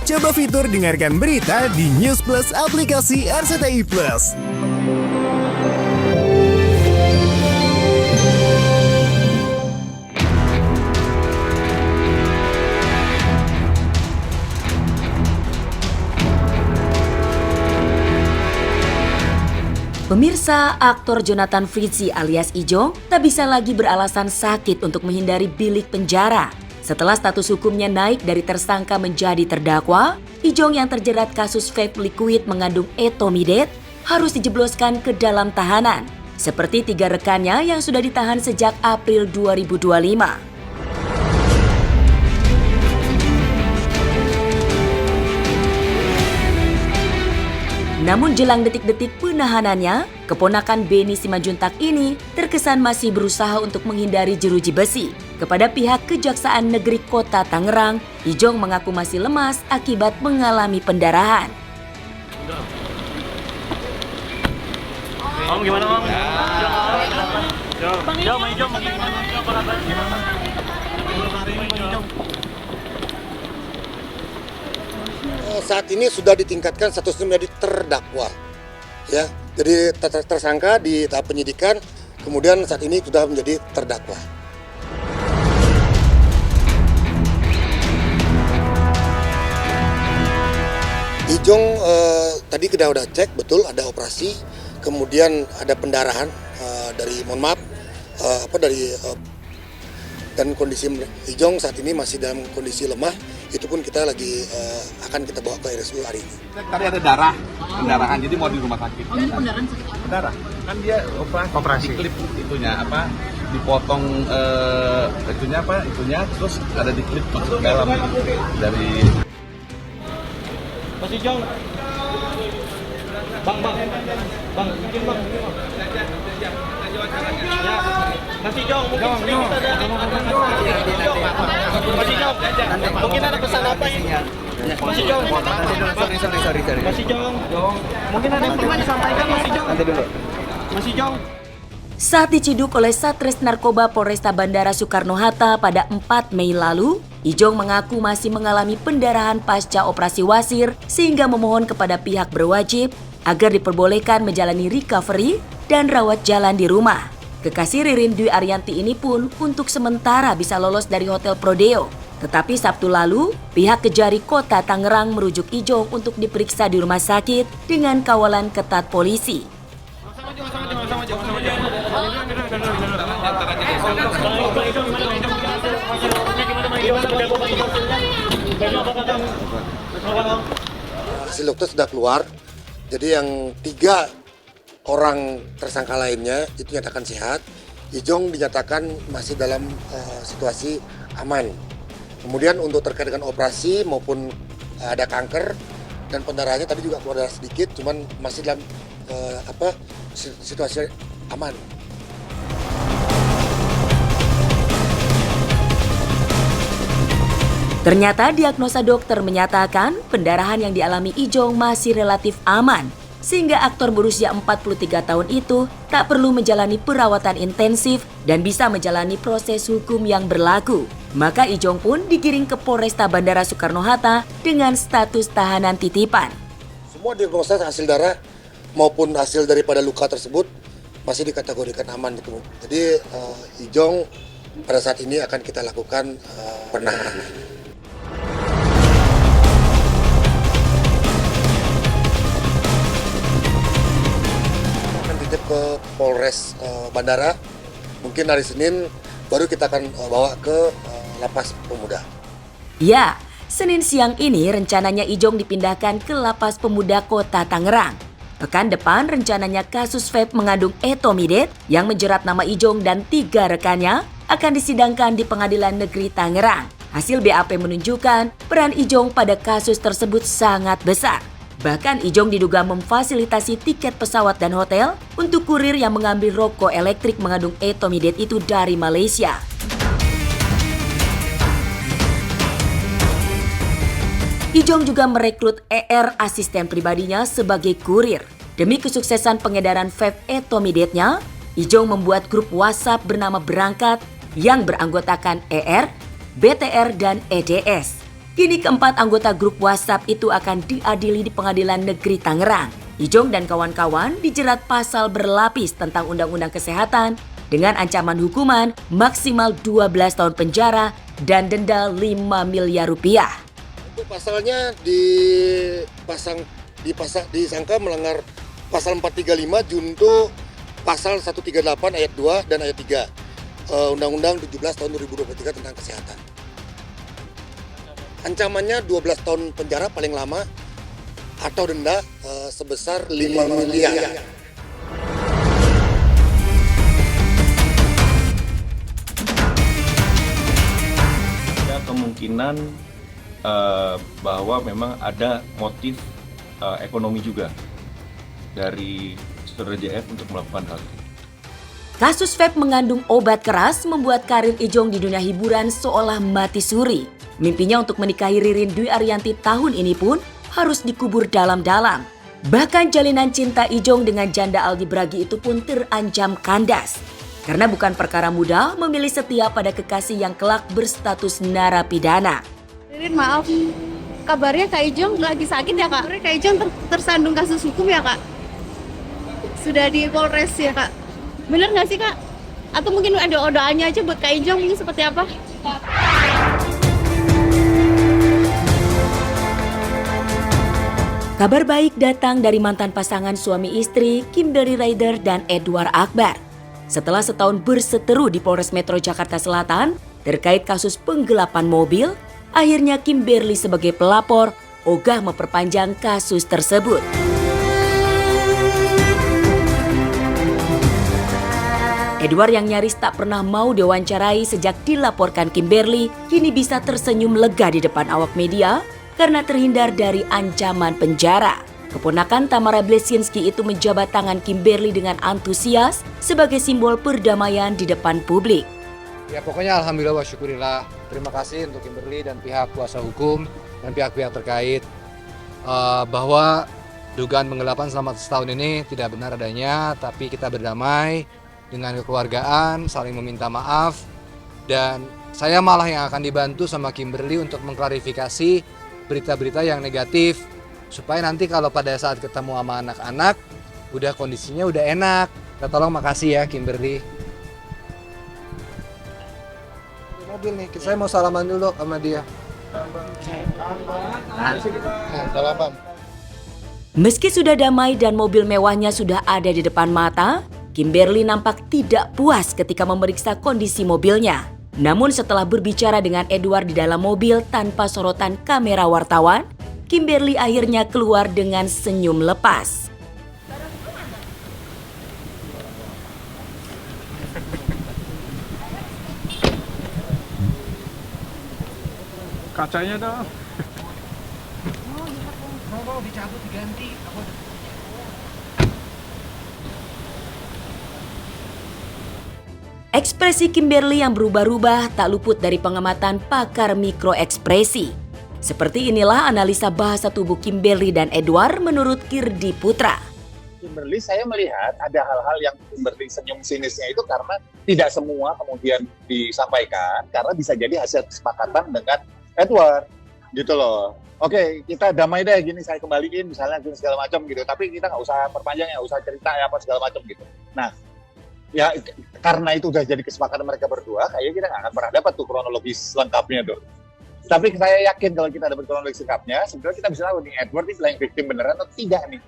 Coba fitur dengarkan berita di News Plus aplikasi RCTI Plus. Pemirsa, aktor Jonathan Frizzy alias Ijong tak bisa lagi beralasan sakit untuk menghindari bilik penjara. Setelah status hukumnya naik dari tersangka menjadi terdakwa, Ijong yang terjerat kasus vape liquid mengandung ethomidate harus dijebloskan ke dalam tahanan. Seperti 3 rekannya yang sudah ditahan sejak April 2025. Namun jelang detik-detik penahanannya, keponakan Beni Simanjuntak ini terkesan masih berusaha untuk menghindari jeruji besi. Kepada pihak Kejaksaan Negeri Kota Tangerang, Ijong mengaku masih lemas akibat mengalami pendarahan. Om gimana Om? Jom, gimana? Saat ini sudah ditingkatkan statusnya menjadi terdakwa, ya. Jadi tersangka di tahap penyidikan, kemudian saat ini sudah menjadi terdakwa. Ijong tadi kita udah cek betul ada operasi, kemudian ada pendarahan dan kondisi Ijong saat ini masih dalam kondisi lemah. Itu pun kita lagi akan kita bawa ke RSU hari ini. Tadi ada pendarahan, jadi mau di rumah sakit. Oh, ini pendarahan sakit apa? Darah, kan dia operasi. Diklip itunya dipotong itunya, terus ada diklip masuk ke dalam dari. Mas Ijong. Bang, bikin bang. Ya, Mas Ijong, mungkin sedikit ada. Mas Ijong, mungkin ada pesan apa ini? Mas Ijong, Sorry. Mas Ijong, mungkin ada yang perlu disampaikan Mas Ijong. Nanti dulu. Mas Ijong. Saat diciduk oleh Satres Narkoba Polresta Bandara Soekarno-Hatta pada 4 Mei lalu, Ijong mengaku masih mengalami pendarahan pasca operasi wasir sehingga memohon kepada pihak berwajib agar diperbolehkan menjalani recovery dan rawat jalan di rumah. Kekasih Ririn Dwi Ariyanti ini pun untuk sementara bisa lolos dari Hotel Prodeo. Tetapi Sabtu lalu, pihak Kejari Kota Tangerang merujuk Ijong untuk diperiksa di rumah sakit dengan kawalan ketat polisi. Hasil dokter sudah keluar, jadi yang 3 orang tersangka lainnya itu dinyatakan sehat. Ijong dinyatakan masih dalam situasi aman. Kemudian untuk terkait dengan operasi maupun ada kanker dan pendarahannya tadi juga keluar darah sedikit, cuman masih dalam situasi aman. Ternyata diagnosa dokter menyatakan pendarahan yang dialami Ijong masih relatif aman, sehingga aktor berusia 43 tahun itu tak perlu menjalani perawatan intensif dan bisa menjalani proses hukum yang berlaku. Maka Ijong pun digiring ke Polresta Bandara Soekarno-Hatta dengan status tahanan titipan. Semua diagnosa hasil darah maupun hasil daripada luka tersebut masih dikategorikan aman gitu. Jadi Ijong pada saat ini akan kita lakukan penahanan. Ke Polres Bandara, mungkin hari Senin baru kita akan bawa ke Lapas Pemuda. Ya, Senin siang ini rencananya Ijong dipindahkan ke Lapas Pemuda Kota Tangerang. Pekan depan rencananya kasus vape mengandung ethomidate yang menjerat nama Ijong dan 3 rekannya akan disidangkan di Pengadilan Negeri Tangerang. Hasil BAP menunjukkan peran Ijong pada kasus tersebut sangat besar. Bahkan Ijong diduga memfasilitasi tiket pesawat dan hotel untuk kurir yang mengambil rokok elektrik mengandung ethomidate itu dari Malaysia. Ijong juga merekrut ER asisten pribadinya sebagai kurir. Demi kesuksesan pengedaran vape ethomidate-nya, Ijong membuat grup WhatsApp bernama Berangkat yang beranggotakan ER, BTR, dan EDS. Kini keempat anggota grup WhatsApp itu akan diadili di Pengadilan Negeri Tangerang. Ijong dan kawan-kawan dijerat pasal berlapis tentang Undang-Undang Kesehatan dengan ancaman hukuman maksimal 12 tahun penjara dan denda 5 miliar rupiah. Itu pasalnya disangka melanggar pasal 435 junto pasal 138 ayat 2 dan ayat 3 Undang-Undang 17 tahun 2023 tentang kesehatan. Ancamannya 12 tahun penjara paling lama atau denda sebesar 5 miliar. Ada kemungkinan bahwa memang ada motif ekonomi juga dari Saudara JF untuk melakukan hal ini. Kasus vape mengandung obat keras membuat karir Ijong di dunia hiburan seolah mati suri. Mimpinya untuk menikahi Ririn Dwi Ariyanti tahun ini pun harus dikubur dalam-dalam. Bahkan jalinan cinta Ijong dengan janda Aldi Bragi itu pun terancam kandas. Karena bukan perkara mudah memilih setia pada kekasih yang kelak berstatus narapidana. Ririn, maaf, kabarnya Kak Ijong lagi sakit ya Kak? Kak Ijong tersandung kasus hukum ya Kak? Sudah di Polres ya Kak? Bener nggak sih Kak? Atau mungkin ada doanya aja buat Kak Ijong, mungkin seperti apa? Kabar baik datang dari mantan pasangan suami istri Kimberly Raider dan Edward Akbar. Setelah setahun berseteru di Polres Metro Jakarta Selatan terkait kasus penggelapan mobil, akhirnya Kimberly sebagai pelapor ogah memperpanjang kasus tersebut. Edward yang nyaris tak pernah mau diwawancarai sejak dilaporkan Kimberly kini bisa tersenyum lega di depan awak media karena terhindar dari ancaman penjara. Keponakan Tamara Blesinski itu menjabat tangan Kimberly dengan antusias sebagai simbol perdamaian di depan publik. Ya pokoknya alhamdulillah wa syukurillah. Terima kasih untuk Kimberly dan pihak kuasa hukum dan pihak-pihak terkait bahwa dugaan penggelapan selama setahun ini tidak benar adanya, tapi kita berdamai dengan kekeluargaan, saling meminta maaf, dan saya malah yang akan dibantu sama Kimberly untuk mengklarifikasi berita-berita yang negatif supaya nanti kalau pada saat ketemu sama anak-anak udah kondisinya udah enak. Kita tolong, makasih ya Kimberly. Mobil nih, saya mau salaman dulu sama dia. Salaman. Meski sudah damai dan mobil mewahnya sudah ada di depan mata, Kimberly nampak tidak puas ketika memeriksa kondisi mobilnya. Namun setelah berbicara dengan Edward di dalam mobil tanpa sorotan kamera wartawan, Kimberly akhirnya keluar dengan senyum lepas. Kacanya dong. Mau dicabut diganti. Ekspresi Kimberly yang berubah-ubah tak luput dari pengamatan pakar mikroekspresi. Seperti inilah analisa bahasa tubuh Kimberly dan Edward menurut Kirdi Putra. Kimberly, saya melihat ada hal-hal yang Kimberly senyum sinisnya itu karena tidak semua kemudian disampaikan, karena bisa jadi hasil kesepakatan dengan Edward, gitu loh. Oke, kita damai deh, gini saya kembaliin misalnya gini segala macam gitu, tapi kita nggak usah perpanjang, nggak usah cerita ya apa segala macam gitu. Nah, ya karena itu udah jadi kesepakatan mereka berdua, kayaknya kita nggak akan pernah dapat tuh kronologis lengkapnya tuh. Tapi saya yakin kalau kita dapat kronologis lengkapnya, sebenarnya kita bisa tahu nih Edward ini playing victim beneran atau tidak nih.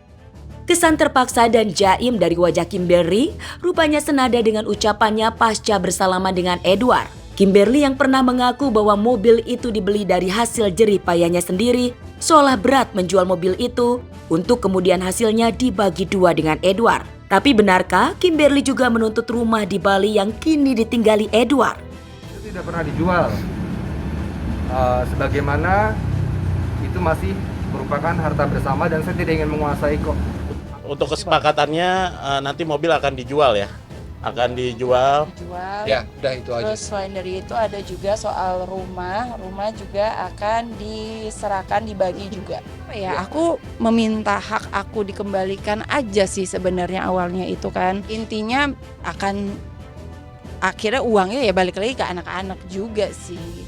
Kesan terpaksa dan jaim dari wajah Kimberly rupanya senada dengan ucapannya pasca bersalaman dengan Edward. Kimberly yang pernah mengaku bahwa mobil itu dibeli dari hasil jerih payahnya sendiri, seolah berat menjual mobil itu untuk kemudian hasilnya dibagi dua dengan Edward. Tapi benarkah Kimberly juga menuntut rumah di Bali yang kini ditinggali Edward? Itu tidak pernah dijual. Sebagaimana itu masih merupakan harta bersama dan saya tidak ingin menguasai kok. Untuk kesepakatannya nanti mobil akan dijual ya? Akan dijual. Ya, udah itu aja. Terus selain dari itu ada juga soal rumah juga akan diserahkan, dibagi juga. Ya, aku meminta hak aku dikembalikan aja sih sebenarnya awalnya itu kan. Intinya akan akhirnya uangnya ya balik lagi ke anak-anak juga sih.